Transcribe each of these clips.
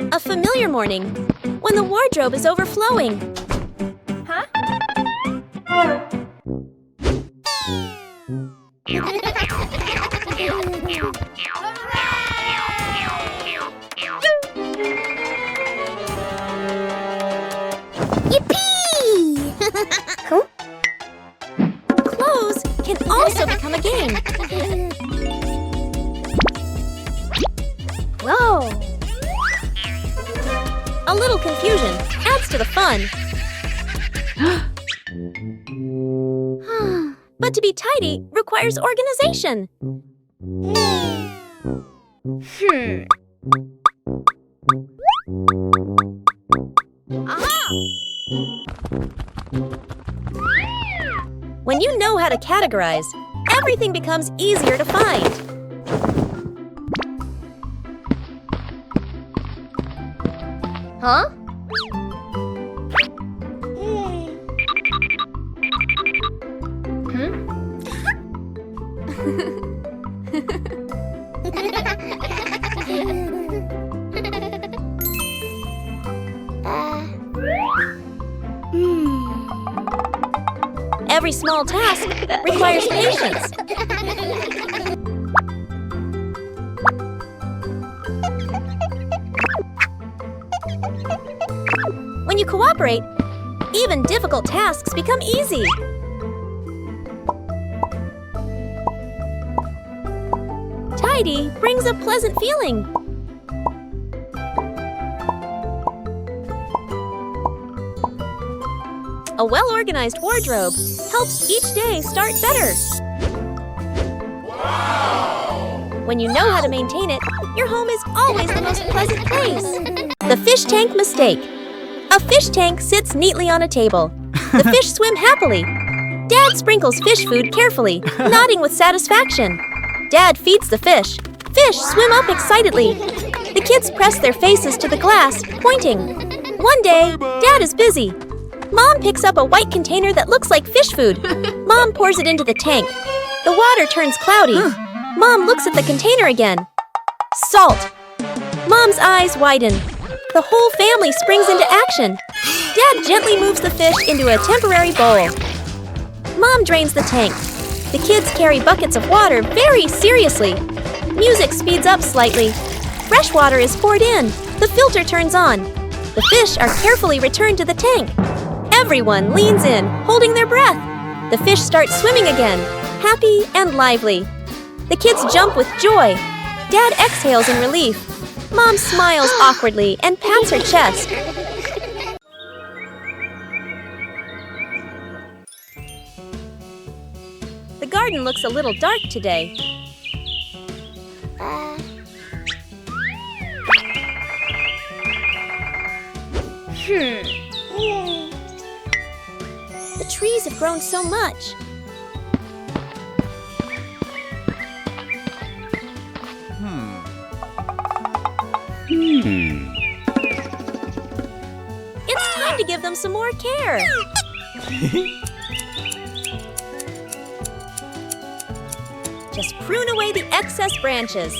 A familiar morning, when the wardrobe is overflowing. Huh? Yippee! Huh? Clothes can also become a game. Whoa! A little confusion adds to the fun. But to be tidy requires organization. Aha! When you know how to categorize, everything becomes easier to find. Huh? Every small task requires patience. When you cooperate, even difficult tasks become easy. Tidy brings a pleasant feeling. A well-organized wardrobe helps each day start better. Wow! When you know how to maintain it, your home is always the most pleasant place. The fish tank mistake. A fish tank sits neatly on a table. The fish swim happily. Dad sprinkles fish food carefully, nodding with satisfaction. Dad feeds the fish. Fish swim up excitedly. The kids press their faces to the glass, pointing. One day, Dad is busy. Mom picks up a white container that looks like fish food. Mom pours it into the tank. The water turns cloudy. Mom looks at the container again. Salt. Mom's eyes widen. The whole family springs into action. Dad gently moves the fish into a temporary bowl. Mom drains the tank. The kids carry buckets of water very seriously. Music speeds up slightly. Fresh water is poured in. The filter turns on. The fish are carefully returned to the tank. Everyone leans in, holding their breath. The fish start swimming again, happy and lively. The kids jump with joy. Dad exhales in relief. Mom smiles awkwardly and pats her chest. The garden looks a little dark today. The trees have grown so much. It's time to give them some more care. Just prune away the excess branches.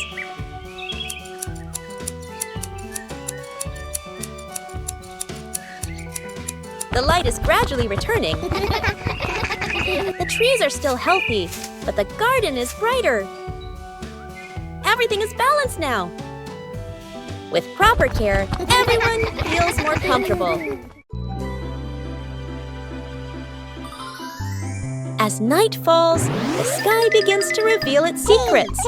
The light is gradually returning. The trees are still healthy, but the garden is brighter. Everything is balanced now. With proper care, everyone feels more comfortable. As night falls, the sky begins to reveal its secrets.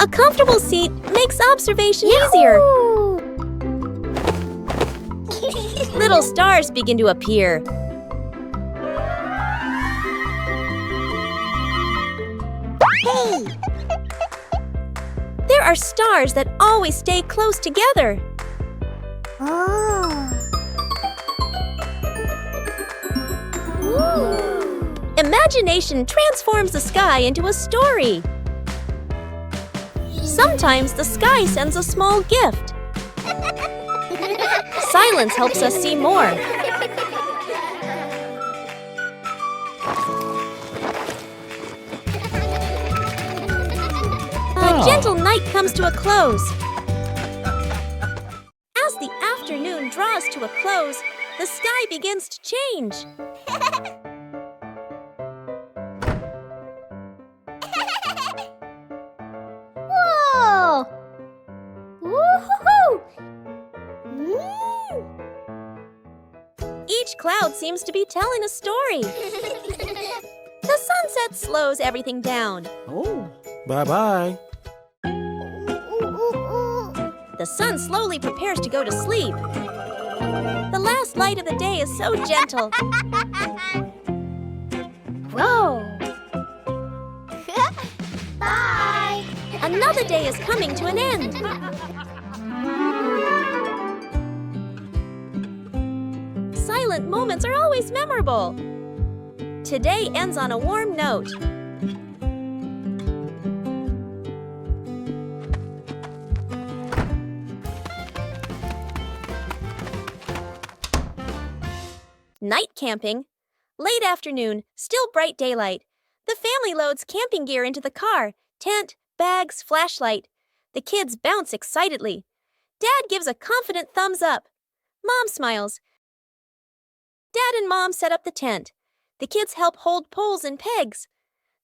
A comfortable seat makes observation easier. Little stars begin to appear. There are stars that always stay close together. Imagination transforms the sky into a story. Sometimes the sky sends a small gift. Silence helps us see more. night comes to a close. As the afternoon draws to a close, the sky begins to change. Whoa! Woohoo! Mm. Each cloud seems to be telling a story. The sunset slows everything down. Oh, bye-bye. The sun slowly prepares to go to sleep. The last light of the day is so gentle. Whoa! Bye! Another day is coming to an end. Silent moments are always memorable. Today ends on a warm note. Night camping. Late afternoon, still bright daylight. The family loads camping gear into the car. Tent, bags, flashlight. The kids bounce excitedly. Dad gives a confident thumbs up. Mom smiles. Dad and Mom set up the tent. The kids help hold poles and pegs.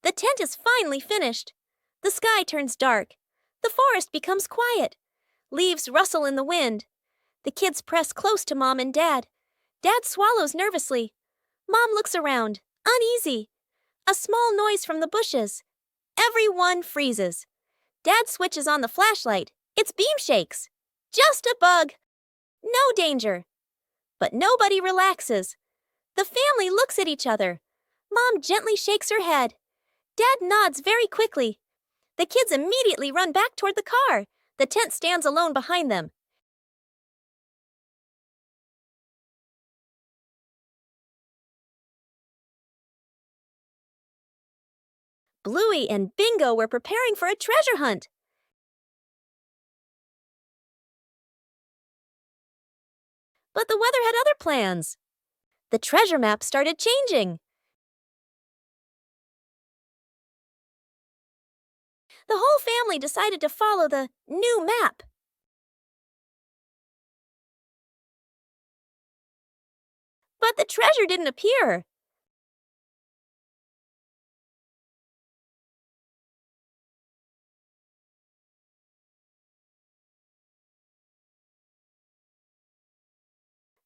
The tent is finally finished. The sky turns dark. The forest becomes quiet. Leaves rustle in the wind. The kids press close to Mom and Dad. Dad swallows nervously. Mom looks around, uneasy. A small noise from the bushes. Everyone freezes. Dad switches on the flashlight. Its beam shakes. Just a bug. No danger. But nobody relaxes. The family looks at each other. Mom gently shakes her head. Dad nods very quickly. The kids immediately run back toward the car. The tent stands alone behind them. Bluey and Bingo were preparing for a treasure hunt. But the weather had other plans. The treasure map started changing. The whole family decided to follow the new map. But the treasure didn't appear.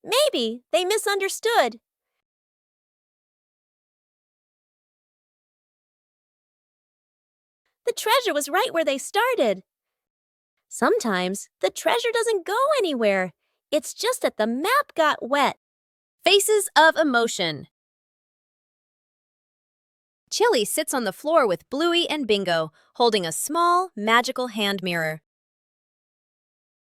Maybe they misunderstood. The treasure was right where they started. Sometimes the treasure doesn't go anywhere. It's just that the map got wet. Faces of emotion. Chili sits on the floor with Bluey and Bingo, holding a small, magical hand mirror.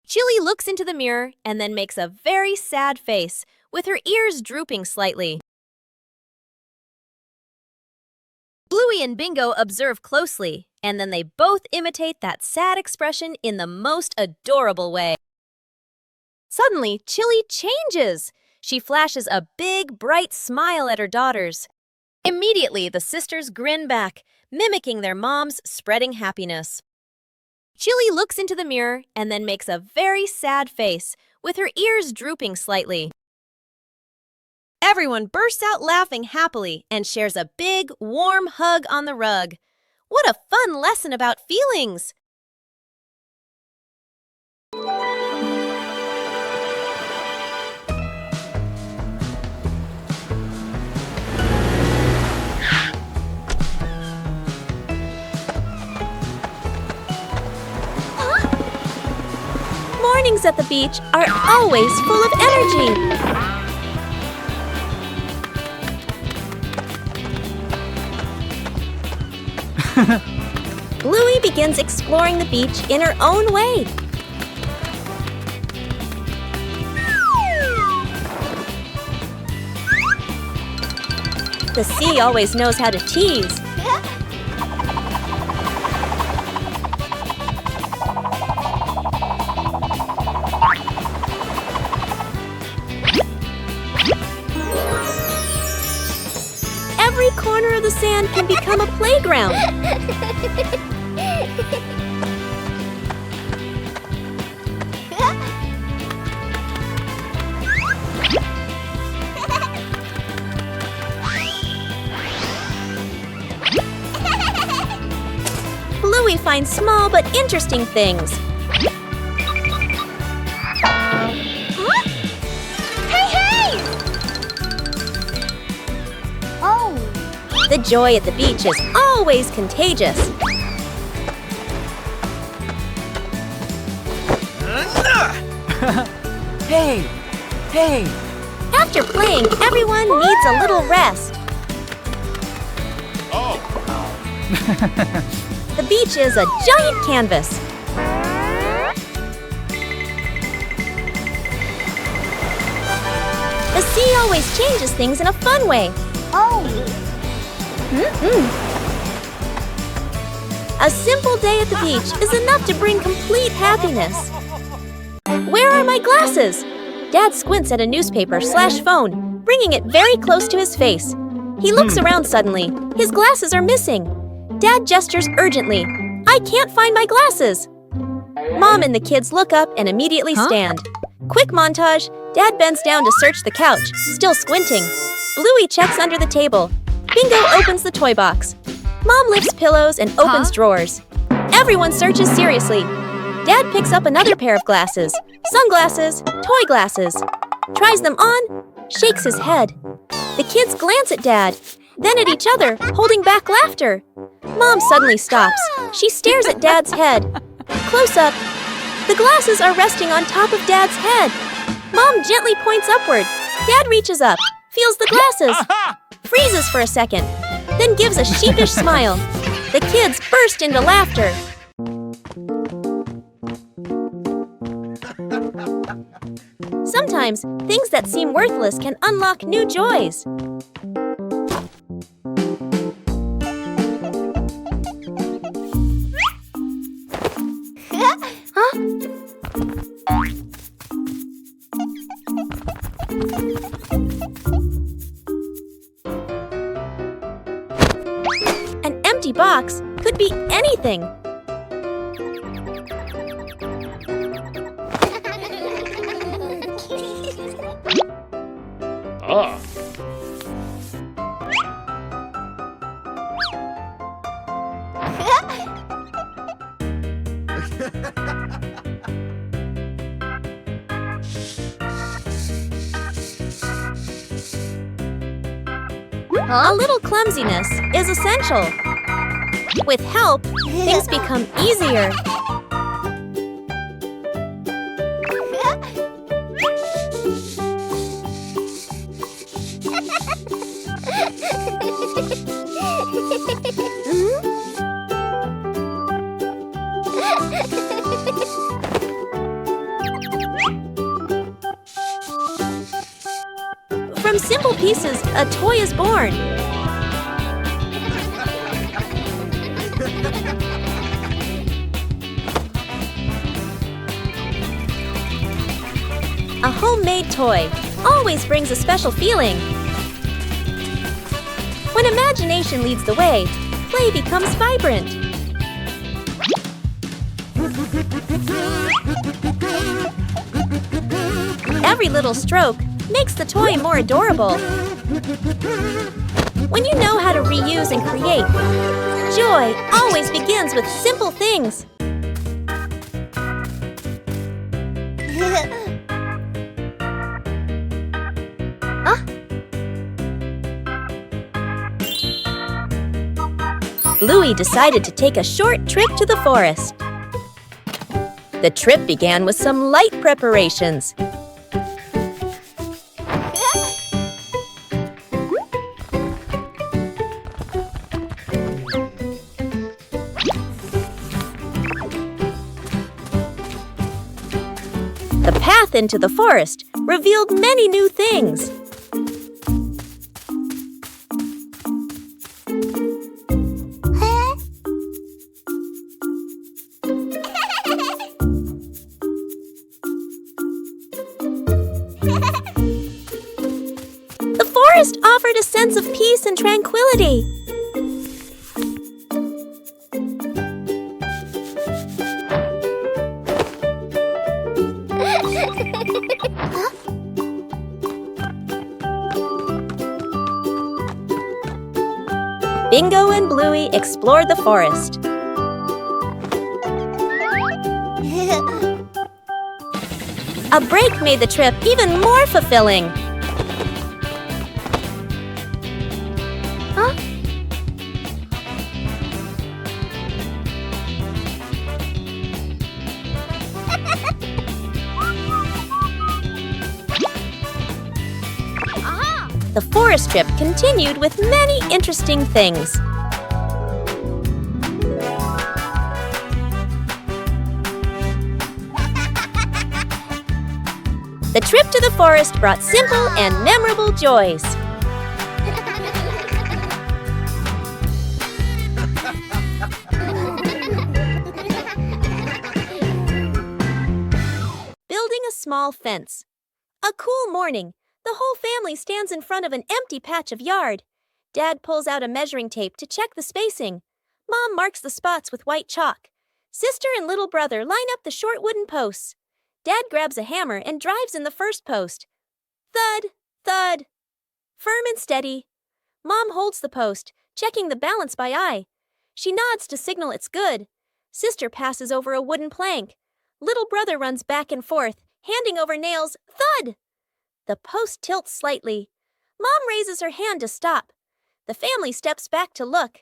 Chili looks into the mirror and then makes a very sad face, with her ears drooping slightly. Bluey and Bingo observe closely, and then they both imitate that sad expression in the most adorable way. Suddenly, Chili changes. She flashes a big, bright smile at her daughters. Immediately, the sisters grin back, mimicking their mom's spreading happiness. Chili looks into the mirror and then makes a very sad face, with her ears drooping slightly. Everyone bursts out laughing happily and shares a big, warm hug on the rug. What a fun lesson about feelings! Mornings at the beach are always full of energy. Bluey begins exploring the beach in her own way. The sea always knows how to tease. Every corner of the sand can become a playground. Bluey finds small but interesting things. Huh? Hey! Oh! The joy at the beach is always contagious. Hey! Hey! After playing, everyone needs a little rest. The beach is a giant canvas. The sea always changes things in a fun way. Oh! A simple day at the beach is enough to bring complete happiness. Where are my glasses? Dad squints at a newspaper/phone, bringing it very close to his face. He looks around suddenly. His glasses are missing. Dad gestures urgently. I can't find my glasses. Mom and the kids look up and immediately stand. Quick montage. Dad bends down to search the couch, still squinting. Bluey checks under the table. Bingo opens the toy box. Mom lifts pillows and opens drawers. Everyone searches seriously. Dad picks up another pair of glasses. Sunglasses, toy glasses. Tries them on, shakes his head. The kids glance at Dad, then at each other, holding back laughter. Mom suddenly stops. She stares at Dad's head. Close up. The glasses are resting on top of Dad's head. Mom gently points upward. Dad reaches up, feels the glasses, freezes for a second, then gives a sheepish smile. The kids burst into laughter. Sometimes, things that seem worthless can unlock new joys. An empty box could be anything. A little clumsiness is essential. With help, things become easier. From simple pieces, a toy is born. A homemade toy always brings a special feeling. When imagination leads the way, play becomes vibrant. Every little stroke makes the toy more adorable. When you know how to reuse and create, joy always begins with simple things. Bluey decided to take a short trip to the forest. The trip began with some light preparations. The path into the forest revealed many new things. The forest offered a sense of peace and tranquility. Bingo and Bluey explored the forest. A break made the trip even more fulfilling. Huh? The forest trip continued with many interesting things. The trip to the forest brought simple and memorable joys. Building a small fence. A cool morning. The whole family stands in front of an empty patch of yard. Dad pulls out a measuring tape to check the spacing. Mom marks the spots with white chalk. Sister and little brother line up the short wooden posts. Dad grabs a hammer and drives in the first post. Thud, thud. Firm and steady. Mom holds the post, checking the balance by eye. She nods to signal it's good. Sister passes over a wooden plank. Little brother runs back and forth, handing over nails. Thud! The post tilts slightly. Mom raises her hand to stop. The family steps back to look.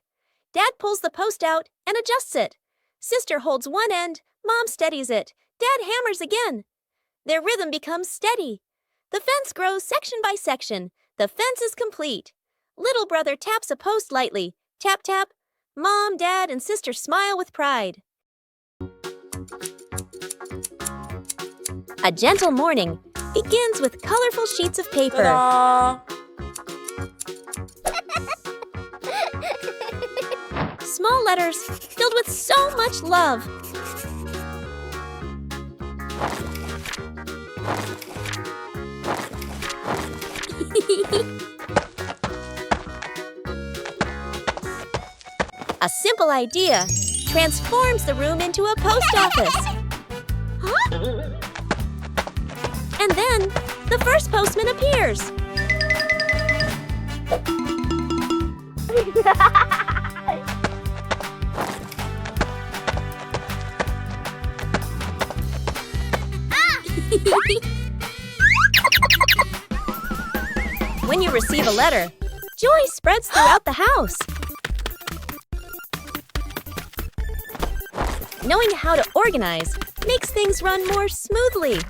Dad pulls the post out and adjusts it. Sister holds one end. Mom steadies it. Dad hammers again. Their rhythm becomes steady. The fence grows section by section. The fence is complete. Little brother taps a post lightly. Tap, tap. Mom, Dad, and Sister smile with pride. A gentle morning begins with colorful sheets of paper. Ta-da! Small letters filled with so much love. A simple idea transforms the room into a post office. Huh? And then, the first postman appears. When you receive a letter, joy spreads throughout the house. Knowing how to organize makes things run more smoothly.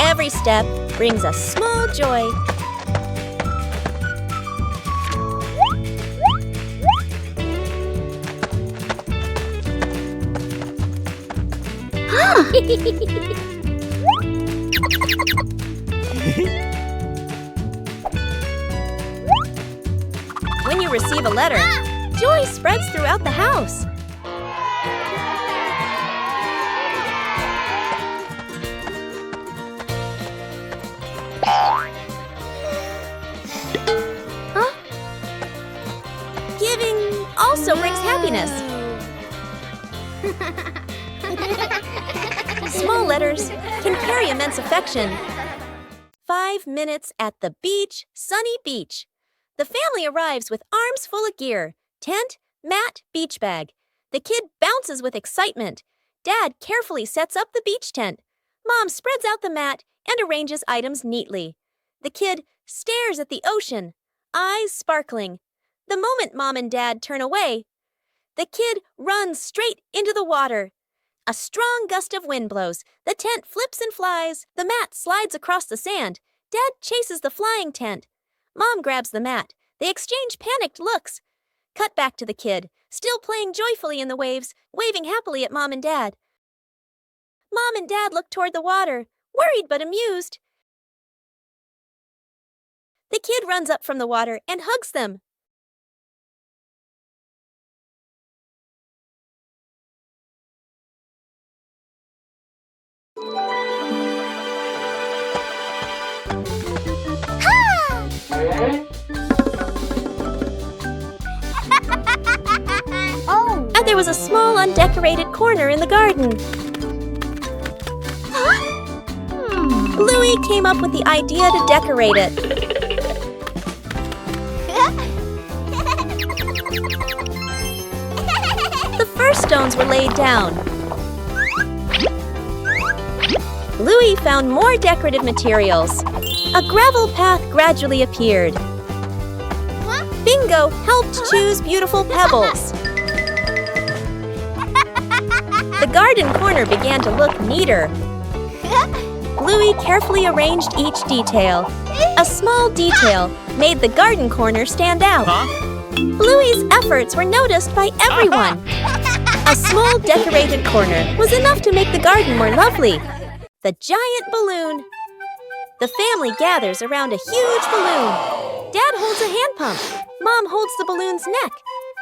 Every step brings a small joy. When you receive a letter, joy spreads throughout the house. Huh? Giving also brings happiness. Small letters can carry immense affection. 5 minutes at the beach, sunny beach. The family arrives with arms full of gear. Tent, mat, beach bag. The kid bounces with excitement. Dad carefully sets up the beach tent. Mom spreads out the mat and arranges items neatly. The kid stares at the ocean, eyes sparkling. The moment Mom and Dad turn away, the kid runs straight into the water. A strong gust of wind blows. The tent flips and flies. The mat slides across the sand. Dad chases the flying tent. Mom grabs the mat. They exchange panicked looks. Cut back to the kid, still playing joyfully in the waves, waving happily at Mom and Dad. Mom and Dad look toward the water, worried but amused. The kid runs up from the water and hugs them. Oh! And there was a small undecorated corner in the garden. Bluey came up with the idea to decorate it. More stones were laid down. Bluey found more decorative materials. A gravel path gradually appeared. Bingo helped choose beautiful pebbles. The garden corner began to look neater. Bluey carefully arranged each detail. A small detail made the garden corner stand out. Bluey's efforts were noticed by everyone. A small decorated corner was enough to make the garden more lovely. The giant balloon. The family gathers around a huge balloon. Dad holds a hand pump. Mom holds the balloon's neck.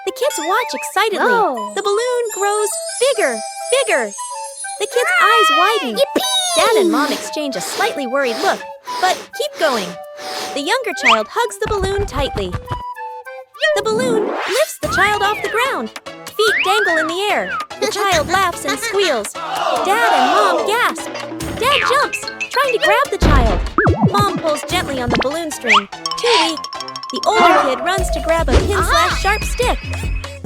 The kids watch excitedly. Whoa. The balloon grows bigger, bigger. The kids' eyes widen. Dad and Mom exchange a slightly worried look, but keep going. The younger child hugs the balloon tightly. The balloon lifts the child off the ground. Feet dangle in the air. The child laughs and squeals. Dad and Mom gasp. Dad jumps, trying to grab the child. Mom pulls gently on the balloon string. Too weak. The older kid runs to grab a pin/sharp stick.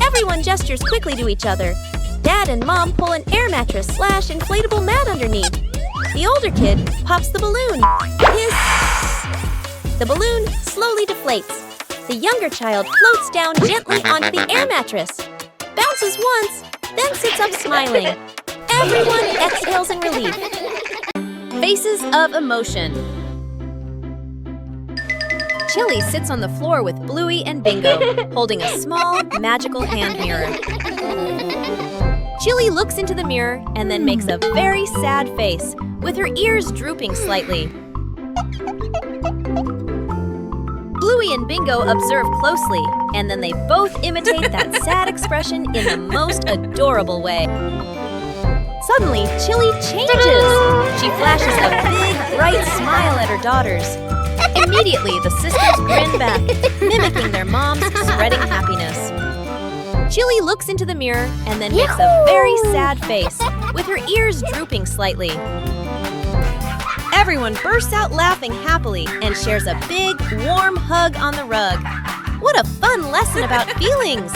Everyone gestures quickly to each other. Dad and Mom pull an air mattress/inflatable mat underneath. The older kid pops the balloon. Hiss! The balloon slowly deflates. The younger child floats down gently onto the air mattress. Bounces once, then sits up smiling. Everyone exhales in relief. Faces of emotion. Chili sits on the floor with Bluey and Bingo, holding a small, magical hand mirror. Chili looks into the mirror and then makes a very sad face, with her ears drooping slightly. Bluey and Bingo observe closely, and then they both imitate that sad expression in the most adorable way. Suddenly, Chili changes. She flashes a big, bright smile at her daughters. Immediately, the sisters grin back, mimicking their mom's spreading happiness. Chili looks into the mirror and then makes a very sad face, with her ears drooping slightly. Everyone bursts out laughing happily and shares a big, warm hug on the rug. What a fun lesson about feelings!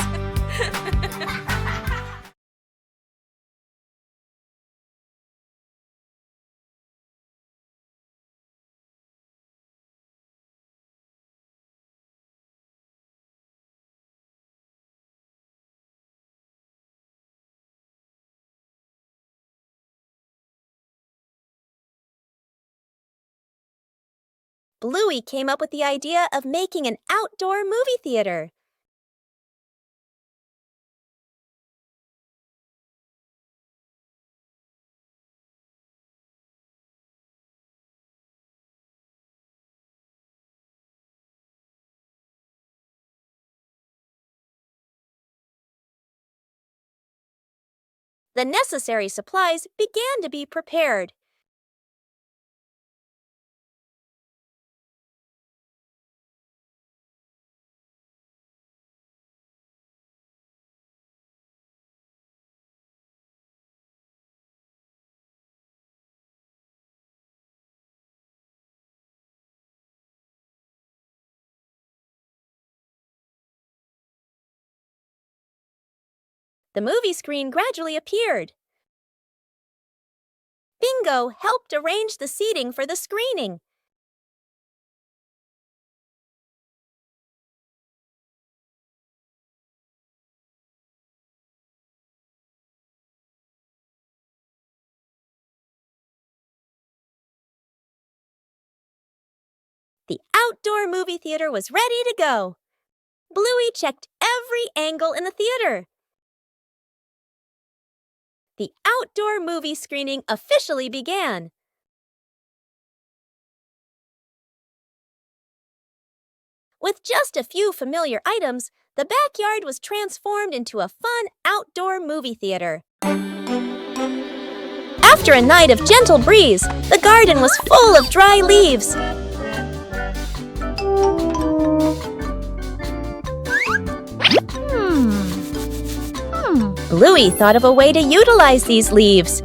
Bluey came up with the idea of making an outdoor movie theater. The necessary supplies began to be prepared. The movie screen gradually appeared. Bingo helped arrange the seating for the screening. The outdoor movie theater was ready to go. Bluey checked every angle in the theater. The outdoor movie screening officially began. With just a few familiar items, the backyard was transformed into a fun outdoor movie theater. After a night of gentle breeze, the garden was full of dry leaves. Bluey thought of a way to utilize these leaves.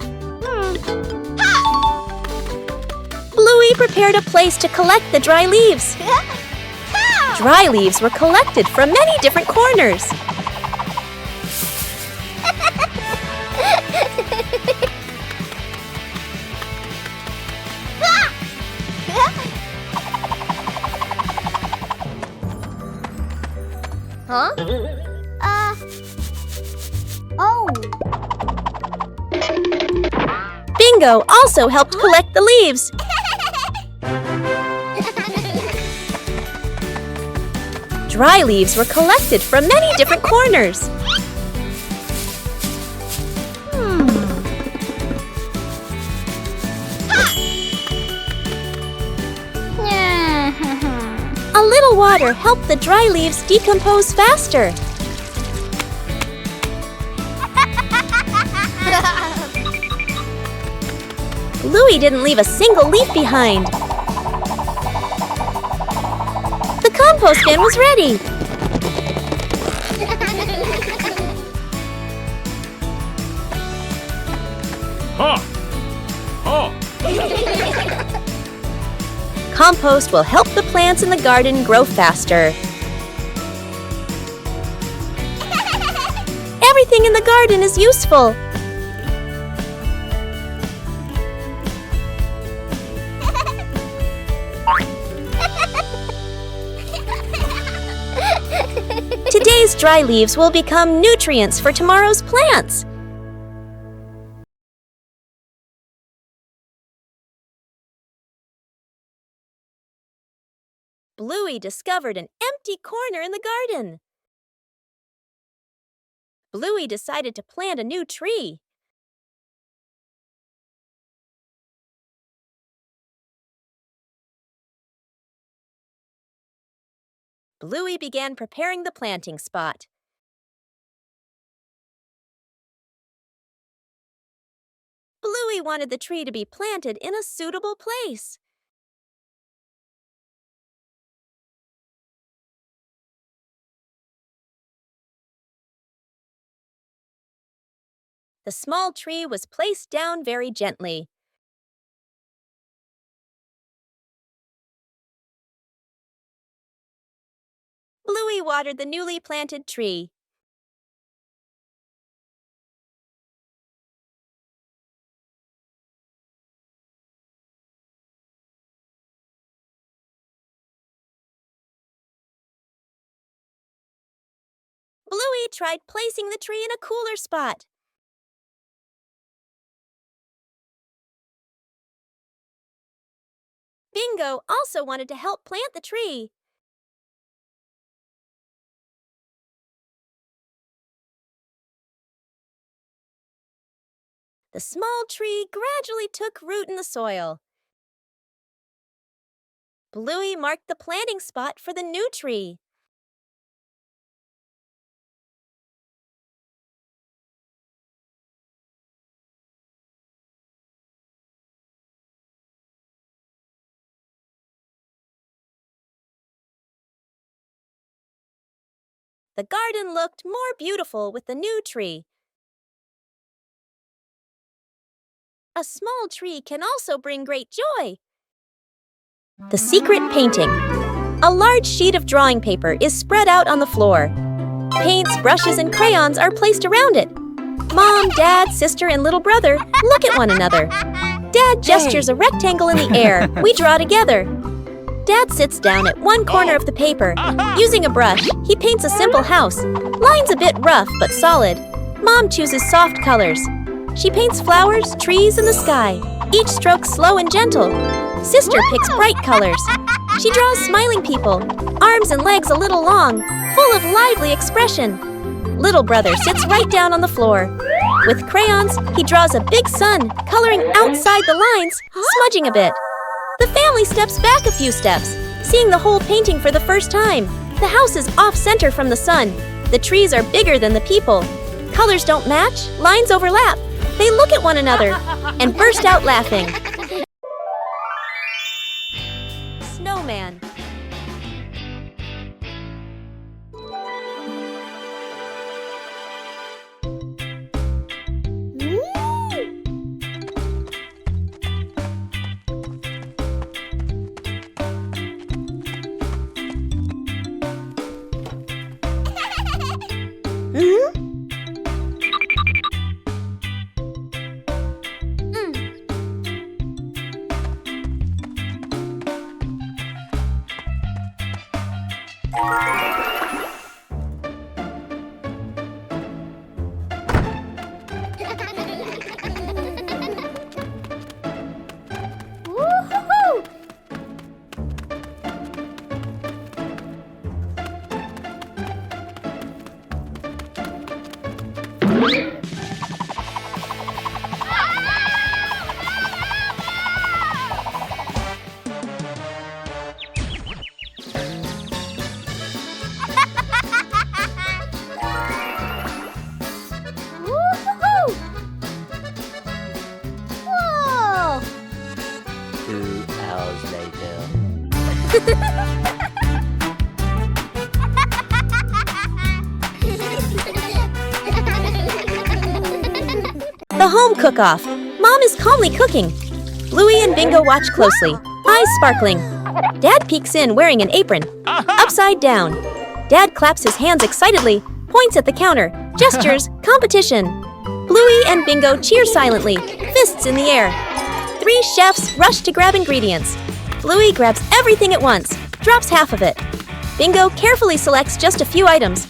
Bluey prepared a place to collect the dry leaves. Dry leaves were collected from many different corners. Huh? Oh. Bingo also helped collect the leaves. Dry leaves were collected from many different corners. A little water helped the dry leaves decompose faster. Bluey didn't leave a single leaf behind. The compost bin was ready. Compost will help the plants in the garden grow faster. Everything in the garden is useful. Today's dry leaves will become nutrients for tomorrow's plants. Bluey discovered an empty corner in the garden. Bluey decided to plant a new tree. Bluey began preparing the planting spot. Bluey wanted the tree to be planted in a suitable place. The small tree was placed down very gently. Bluey watered the newly planted tree. Bluey tried placing the tree in a cooler spot. Bingo also wanted to help plant the tree. The small tree gradually took root in the soil. Bluey marked the planting spot for the new tree. The garden looked more beautiful with the new tree. A small tree can also bring great joy. The secret painting. A large sheet of drawing paper is spread out on the floor. Paints, brushes, and crayons are placed around it. Mom, Dad, sister, and little brother look at one another. Dad gestures a rectangle in the air. We draw together. Dad sits down at one corner of the paper. Using a brush, he paints a simple house. Lines a bit rough but solid. Mom chooses soft colors. She paints flowers, trees, and the sky. Each stroke slow and gentle. Sister picks bright colors. She draws smiling people, arms and legs a little long, full of lively expression. Little brother sits right down on the floor. With crayons, he draws a big sun, coloring outside the lines, smudging a bit. The family steps back a few steps, seeing the whole painting for the first time. The house is off-center from the sun. The trees are bigger than the people. Colors don't match, lines overlap. They look at one another and burst out laughing. Snowman. The home cook-off. Mom is calmly cooking. Bluey and Bingo watch closely, eyes sparkling. Dad peeks in wearing an apron, upside down. Dad claps his hands excitedly, points at the counter, gestures, competition. Bluey and Bingo cheer silently, fists in the air. 3 chefs rush to grab ingredients. Bluey grabs everything at once, drops half of it. Bingo carefully selects just a few items.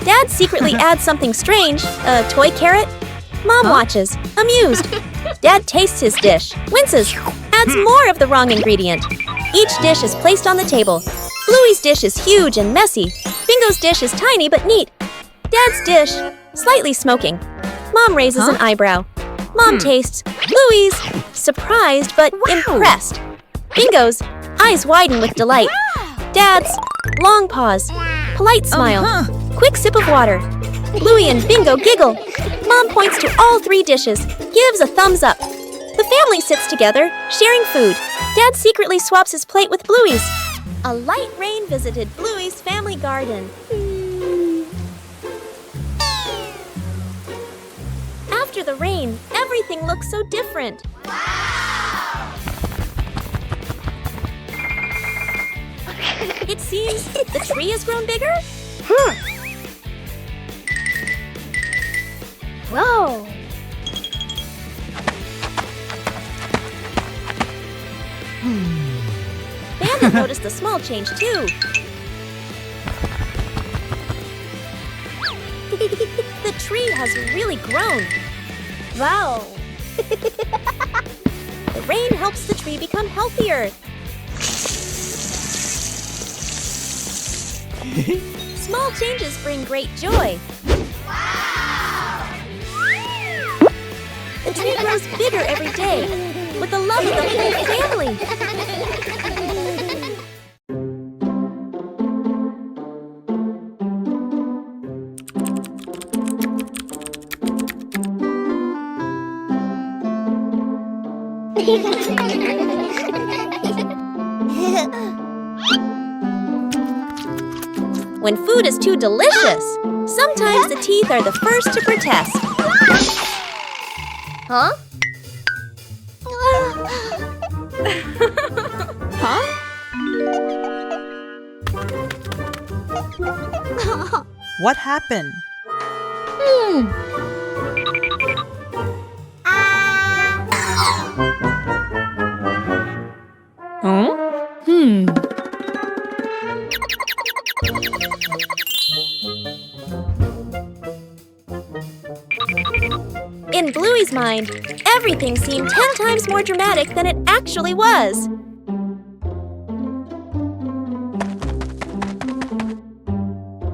Dad secretly adds something strange, a toy carrot. Mom watches, amused. Dad tastes his dish, winces, adds more of the wrong ingredient. Each dish is placed on the table. Bluey's dish is huge and messy. Bingo's dish is tiny but neat. Dad's dish, slightly smoking. Mom raises an eyebrow. Mom tastes. Bluey's, surprised but impressed. Bingo's, eyes widen with delight. Dad's, long pause, polite smile, quick sip of water. Bluey and Bingo giggle. Mom points to all 3 dishes, gives a thumbs up. The family sits together, sharing food. Dad secretly swaps his plate with Bluey's. A light rain visited Bluey's family garden. After the rain, everything looks so different. It seems the tree has grown bigger? Whoa! Bandit noticed a small change too. The tree has really grown. Wow! The rain helps the tree become healthier. Small changes bring great joy. The tree grows bigger every day, with the love of the whole family. When food is too delicious, sometimes the teeth are the first to protest. Huh? What happened? In Bluey's mind, everything seemed 10 times more dramatic than it actually was.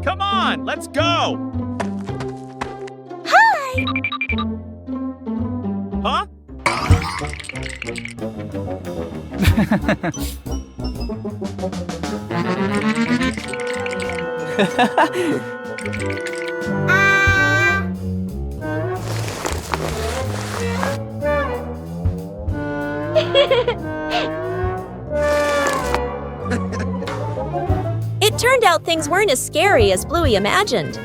Come on, let's go! Hi! Huh? It turned out things weren't as scary as Bluey imagined.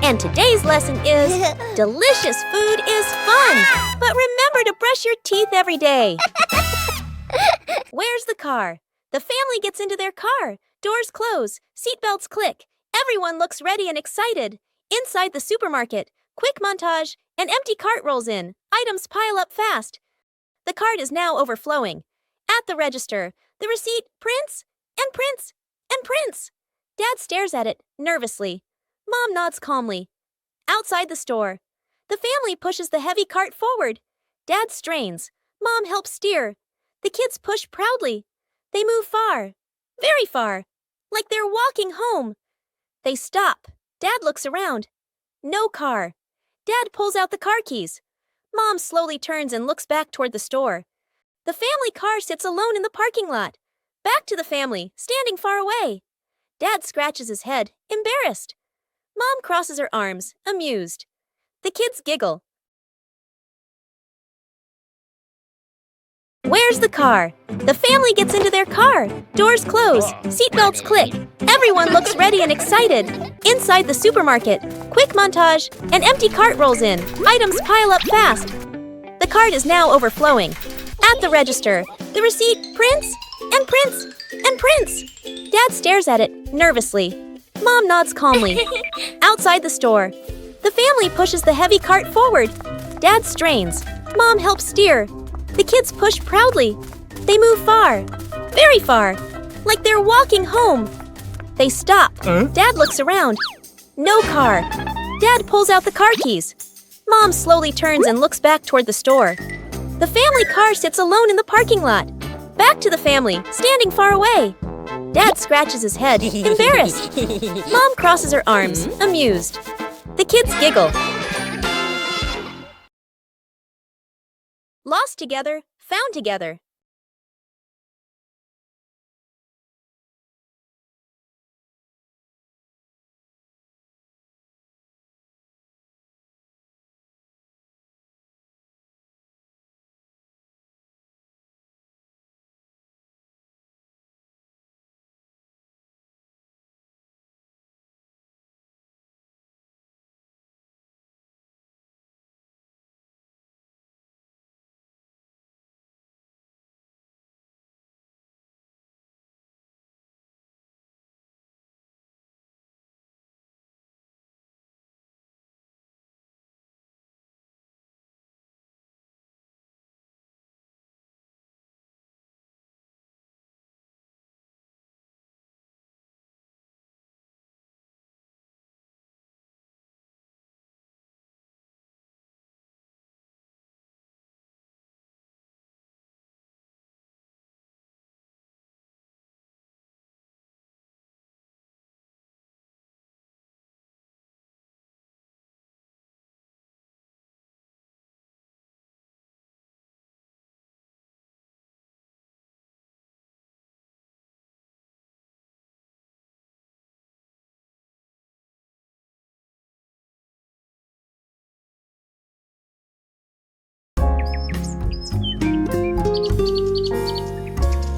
And today's lesson is, delicious food is fun, but remember to brush your teeth every day. Where's the car? The family gets into their car. Doors close, seatbelts click. Everyone looks ready and excited. Inside the supermarket, quick montage, an empty cart rolls in. Items pile up fast. The cart is now overflowing. At the register, the receipt prints and prints and prints. Dad stares at it nervously. Mom nods calmly. Outside the store, the family pushes the heavy cart forward. Dad strains. Mom helps steer. The kids push proudly. They move far, very far, like they're walking home. They stop. Dad looks around. No car. Dad pulls out the car keys. Mom slowly turns and looks back toward the store. The family car sits alone in the parking lot. Back to the family, standing far away. Dad scratches his head, embarrassed. Mom crosses her arms, amused. The kids giggle. Where's the car? The family gets into their car. Doors close. Seatbelts click. Everyone looks ready and excited. Inside the supermarket, quick montage. An empty cart rolls in. Items pile up fast. The cart is now overflowing. At the register, the receipt prints and prints and prints. Dad stares at it nervously. Mom nods calmly. Outside the store, the family pushes the heavy cart forward. Dad strains. Mom helps steer. The kids push proudly. They move far, very far, like they're walking home. They stop. Dad looks around. No car. Dad pulls out the car keys. Mom slowly turns and looks back toward the store. The family car sits alone in the parking lot. Back to the family, standing far away. Dad scratches his head, embarrassed. Mom crosses her arms, amused. The kids giggle. Lost together, found together.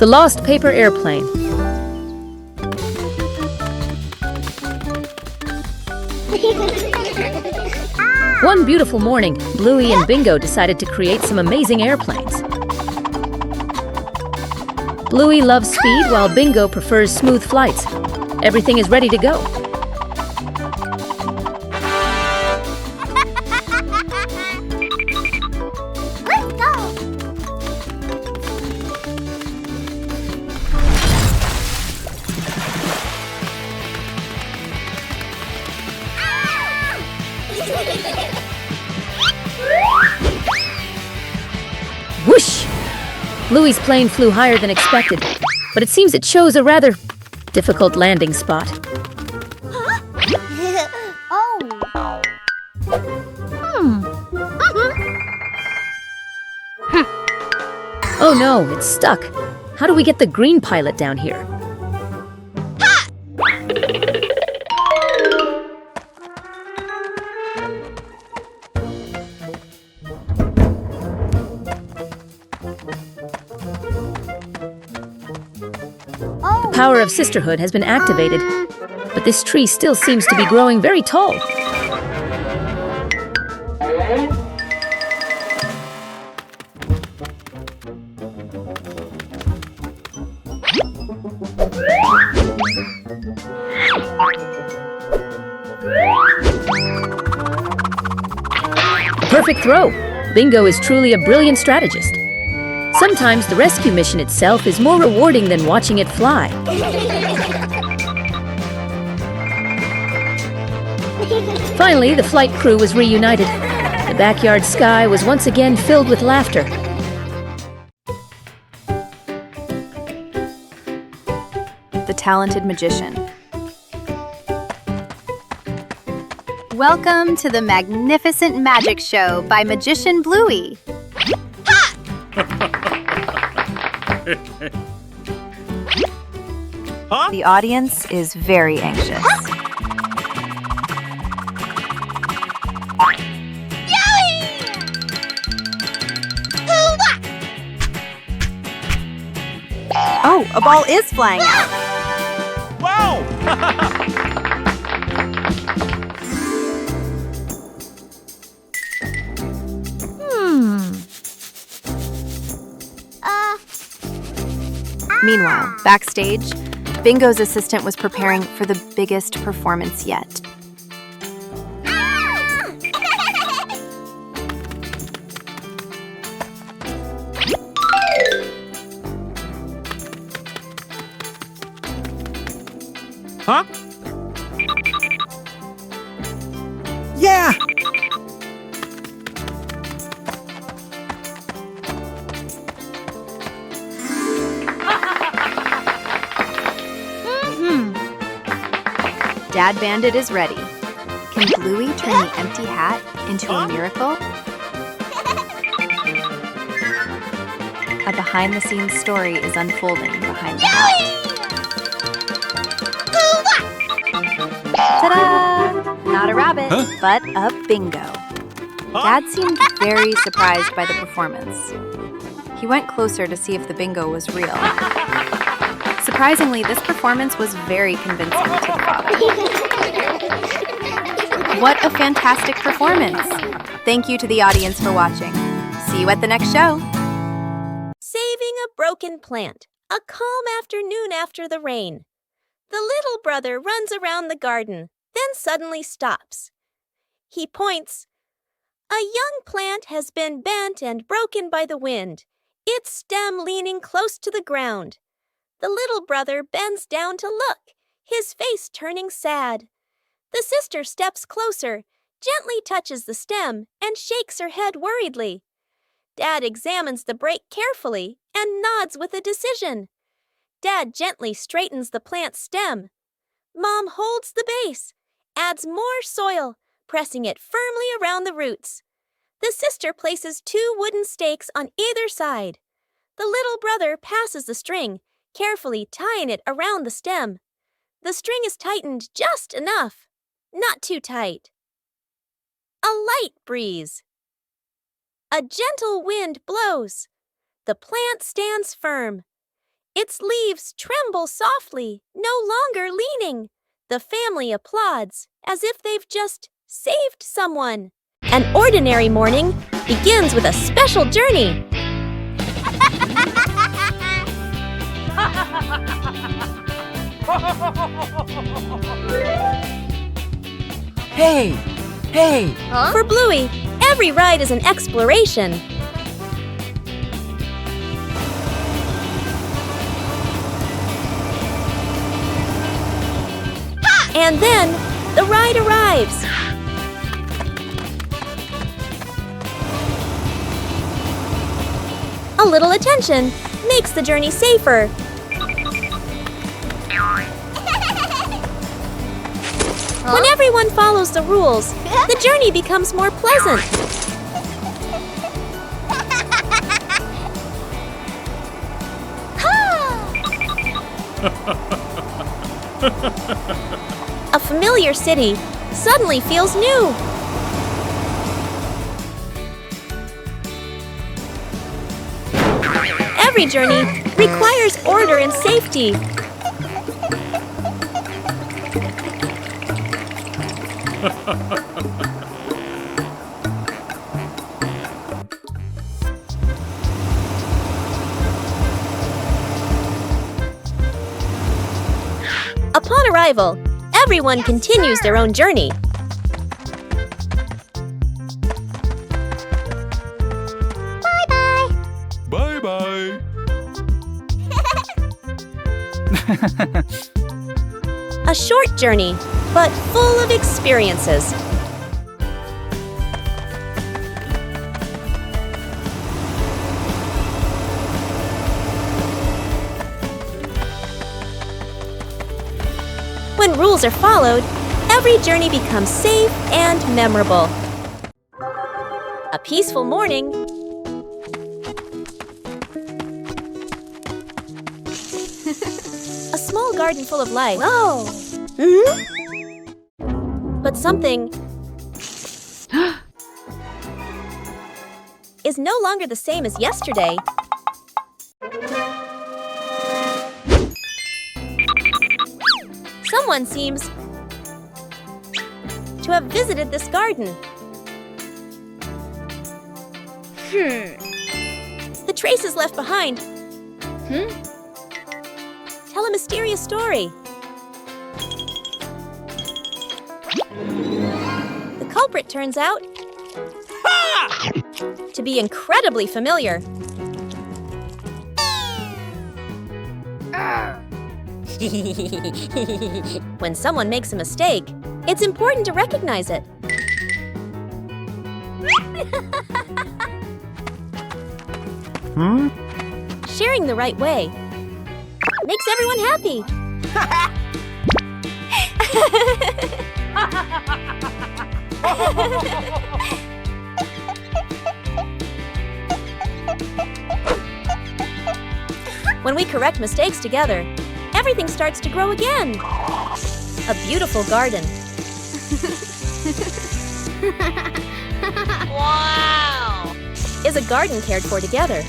The Lost Paper Airplane. One beautiful morning, Bluey and Bingo decided to create some amazing airplanes. Bluey loves speed while Bingo prefers smooth flights. Everything is ready to go. Whoosh! Bluey's plane flew higher than expected, but it seems it chose a rather difficult landing spot. Oh no, it's stuck. How do we get the green pilot down here? The power of sisterhood has been activated, but this tree still seems to be growing very tall. Perfect throw! Bingo is truly a brilliant strategist. Sometimes the rescue mission itself is more rewarding than watching it fly. Finally, the flight crew was reunited. The backyard sky was once again filled with laughter. The Talented Magician. Welcome to the magnificent magic show by magician Bluey. Huh? The audience is very anxious. Oh, a ball is flying out. Wow! Meanwhile, backstage, Bingo's assistant was preparing for the biggest performance yet. Huh? Yeah! Dad Bandit is ready. Can Bluey turn the empty hat into a miracle? A behind-the-scenes story is unfolding behind the hat. Ta-da! Not a rabbit, but a bingo. Dad seemed very surprised by the performance. He went closer to see if the bingo was real. Surprisingly, this performance was very convincing to the father. What a fantastic performance! Thank you to the audience for watching. See you at the next show. Saving a broken plant. A calm afternoon after the rain. The little brother runs around the garden, then suddenly stops. He points. A young plant has been bent and broken by the wind, its stem leaning close to the ground. The little brother bends down to look, his face turning sad. The sister steps closer, gently touches the stem, and shakes her head worriedly. Dad examines the break carefully and nods with a decision. Dad gently straightens the plant's stem. Mom holds the base, adds more soil, pressing it firmly around the roots. The sister places 2 wooden stakes on either side. The little brother passes the string, carefully tying it around the stem. The string is tightened just enough, not too tight. A light breeze. A gentle wind blows. The plant stands firm. Its leaves tremble softly, no longer leaning. The family applauds as if they've just saved someone. An ordinary morning begins with a special journey. Hey! Hey! For Bluey, every ride is an exploration. And then, the ride arrives. A little attention makes the journey safer. When everyone follows the rules, the journey becomes more pleasant. A familiar city suddenly feels new. Every journey requires order and safety. Upon arrival, everyone continues their own journey. Bye-bye. A short journey, but full of experiences. When rules are followed, every journey becomes safe and memorable. A peaceful morning. A small garden full of life. Whoa! But something is no longer the same as yesterday. Someone seems to have visited this garden. The traces left behind tell a mysterious story. The culprit turns out to be incredibly familiar. When someone makes a mistake, it's important to recognize it. Sharing the right way makes everyone happy. When we correct mistakes together, everything starts to grow again. A beautiful garden. Wow! Is a garden cared for together.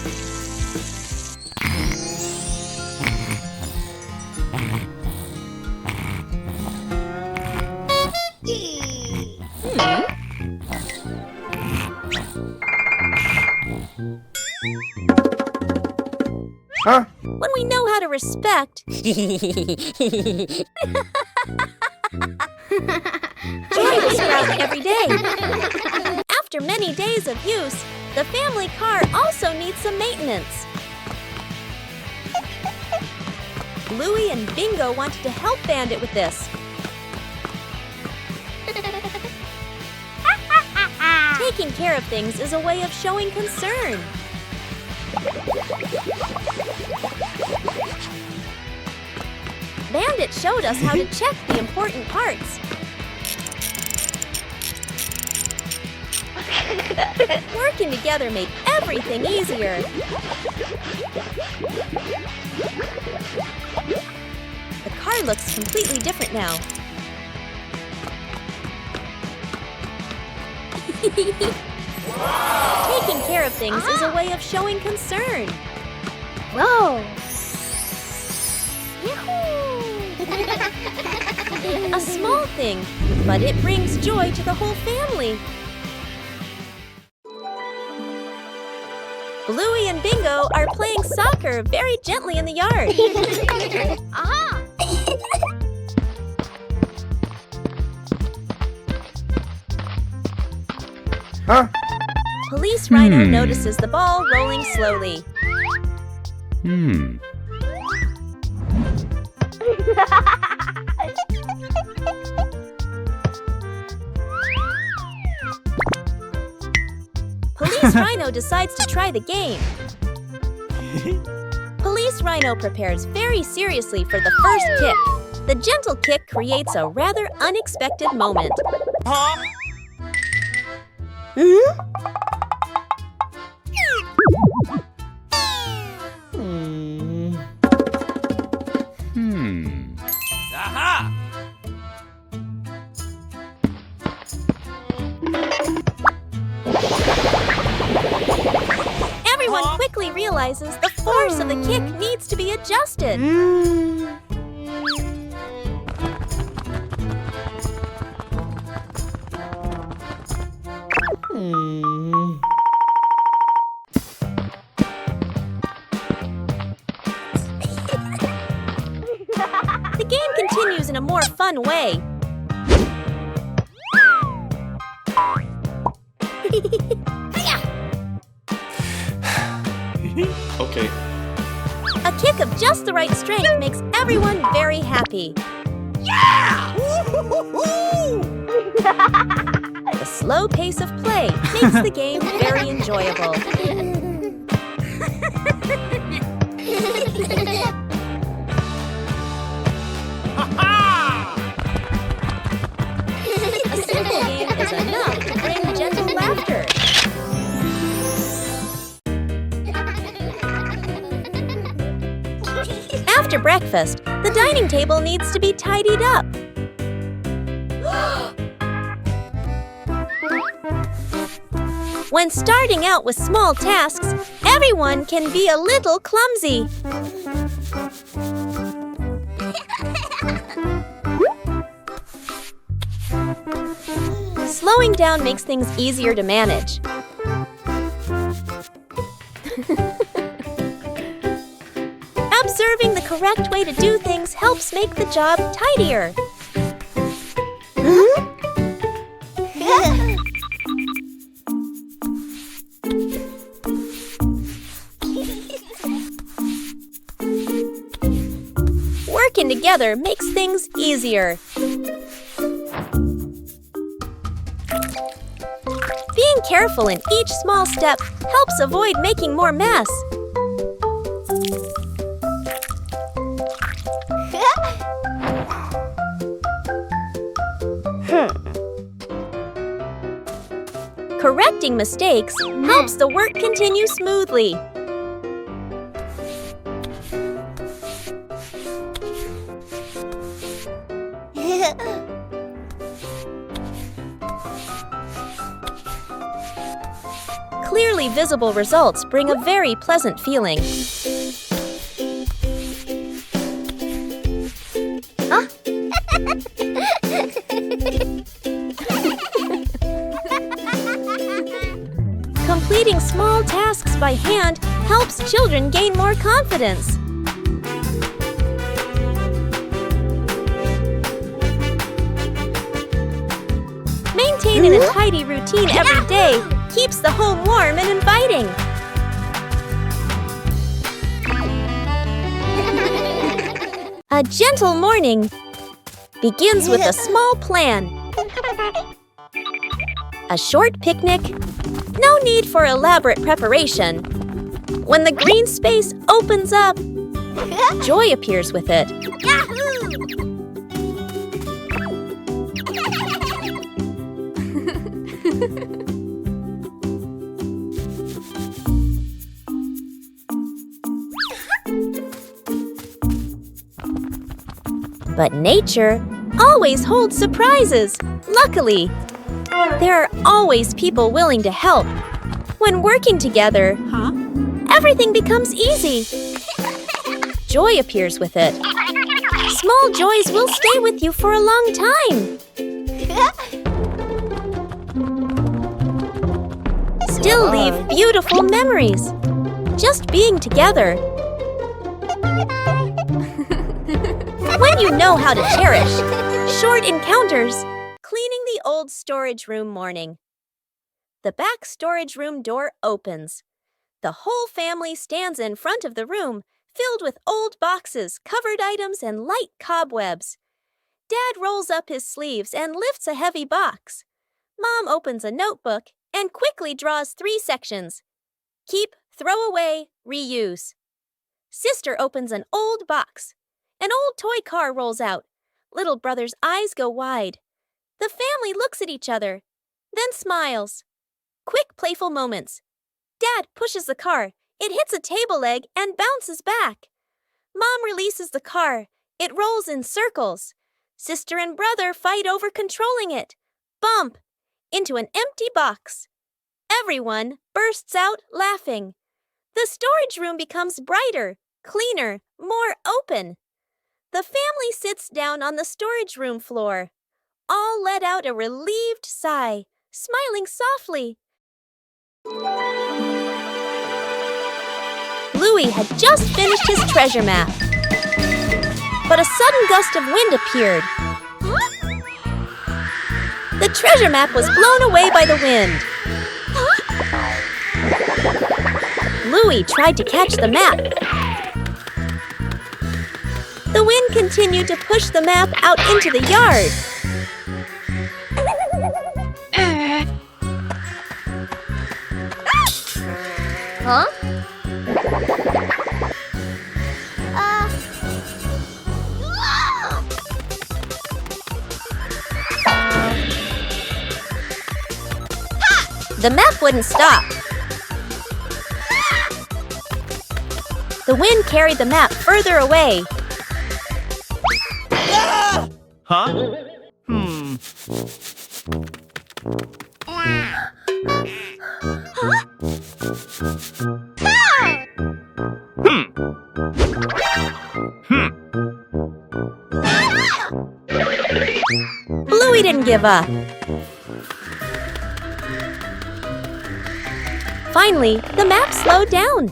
When we know how to respect, joy will sprout every day. After many days of use, the family car also needs some maintenance. Bluey and Bingo wanted to help Bandit with this. Taking care of things is a way of showing concern. Bandit showed us how to check the important parts. Working together made everything easier. The car looks completely different now. Taking care of things is a way of showing concern. Whoa! A small thing, but it brings joy to the whole family. Bluey and Bingo are playing soccer very gently in the yard. Aha! Police Rhino notices the ball rolling slowly. Police Rhino decides to try the game. Police Rhino prepares very seriously for the first kick. The gentle kick creates a rather unexpected moment. Aha! Everyone quickly realizes the force of the kick needs to be adjusted. The game continues in a more fun way. Okay. A kick of just the right strength makes everyone very happy. The slow pace of play makes the game very enjoyable. game is enough to bring gentle laughter. After breakfast, the dining table needs to be tidied up. When starting out with small tasks, everyone can be a little clumsy. Slowing down makes things easier to manage. Observing the correct way to do things helps make the job tidier. Working together makes things easier. Being careful in each small step helps avoid making more mess. Correcting mistakes helps the work continue smoothly. Clearly visible results bring a very pleasant feeling. Completing small tasks by hand helps children gain more confidence. Maintaining a tidy routine every day keeps the home warm and inviting. A gentle morning begins with a small plan. A short picnic, no need for elaborate preparation. When the green space opens up, joy appears with it. But nature always holds surprises, luckily. There are always people willing to help. When working together, everything becomes easy. Joy appears with it. Small joys will stay with you for a long time. Still leave beautiful memories. Just being together. When you know how to cherish short encounters. Cleaning the old storage room morning. The back storage room door opens. The whole family stands in front of the room, filled with old boxes, covered items, and light cobwebs. Dad rolls up his sleeves and lifts a heavy box. Mom opens a notebook and quickly draws 3 sections. Keep, throw away, reuse. Sister opens an old box. An old toy car rolls out. Little brother's eyes go wide. The family looks at each other, then smiles. Quick, playful moments. Dad pushes the car. It hits a table leg and bounces back. Mom releases the car. It rolls in circles. Sister and brother fight over controlling it. Bump! Into an empty box. Everyone bursts out laughing. The storage room becomes brighter, cleaner, more open. The family sits down on the storage room floor. All let out a relieved sigh, smiling softly. Bluey had just finished his treasure map. But a sudden gust of wind appeared. The treasure map was blown away by the wind. Bluey tried to catch the map. The wind continued to push the map out into the yard. Huh? The map wouldn't stop. The wind carried the map further away. Huh? Hmm. Bluey didn't give up. Finally, the map slowed down.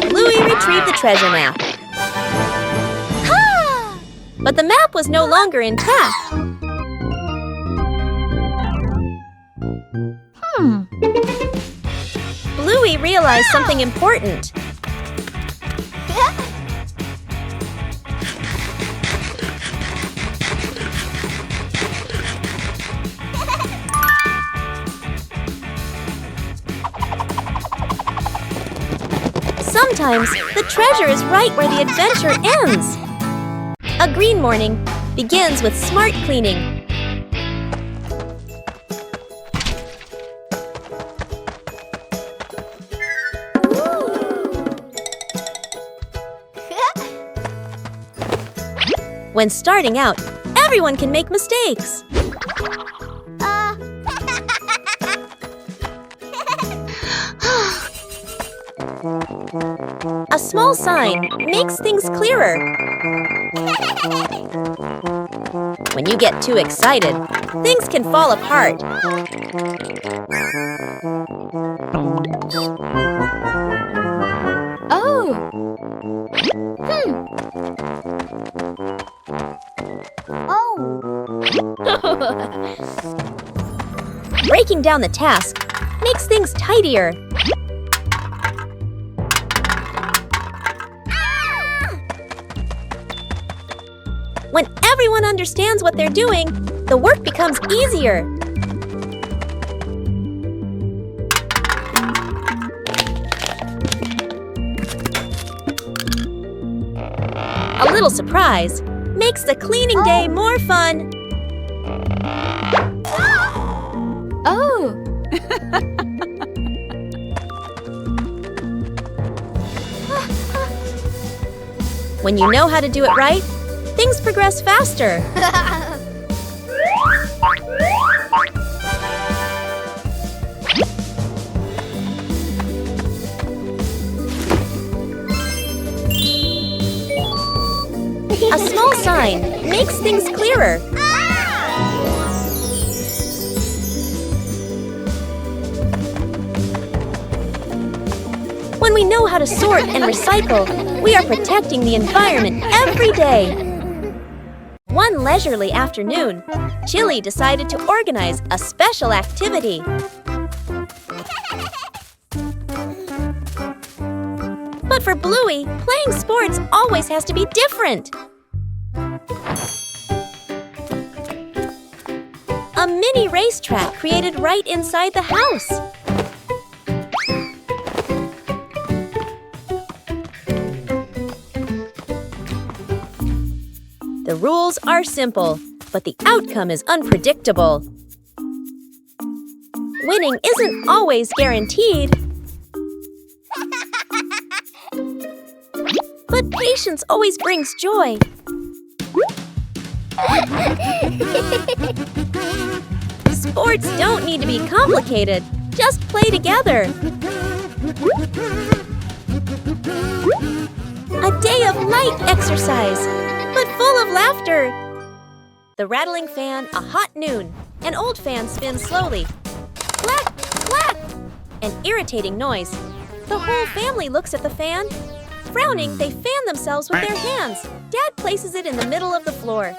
Bluey retrieved the treasure map. But the map was no longer intact. Bluey realized something important. Sometimes the treasure is right where the adventure ends. A green morning begins with smart cleaning. When starting out, everyone can make mistakes. A small sign makes things clearer. When you get too excited, things can fall apart. Breaking down the task makes things tidier. When everyone understands what they're doing, the work becomes easier. A little surprise makes the cleaning day more fun. When you know how to do it right, things progress faster. A small sign makes things clearer. When we know how to sort and recycle, we are protecting the environment every day. One leisurely afternoon, Chili decided to organize a special activity. But for Bluey, playing sports always has to be different. A mini racetrack created right inside the house. The rules are simple, but the outcome is unpredictable. Winning isn't always guaranteed. But patience always brings joy. Sports don't need to be complicated. Just play together. A day of light exercise, but full of laughter. The rattling fan, a hot noon. An old fan spins slowly. Clack, clack! An irritating noise. The whole family looks at the fan. Frowning, they fan themselves with their hands. Dad places it in the middle of the floor.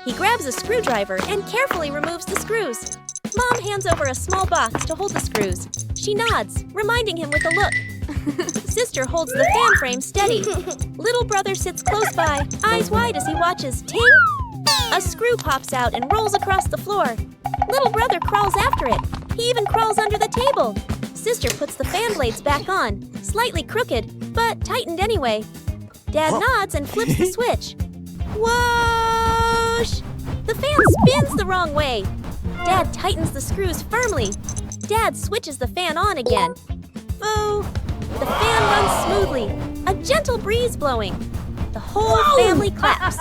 He grabs a screwdriver and carefully removes the screws. Mom hands over a small box to hold the screws. She nods, reminding him with a look. Sister holds the fan frame steady. Little brother sits close by, eyes wide as he watches. Ting! A screw pops out and rolls across the floor. Little brother crawls after it. He even crawls under the table. Sister puts the fan blades back on, slightly crooked, but tightened anyway. Dad nods and flips the switch. Whoosh! The fan spins the wrong way. Dad tightens the screws firmly. Dad switches the fan on again. Boo! The fan runs smoothly, a gentle breeze blowing. The whole family claps.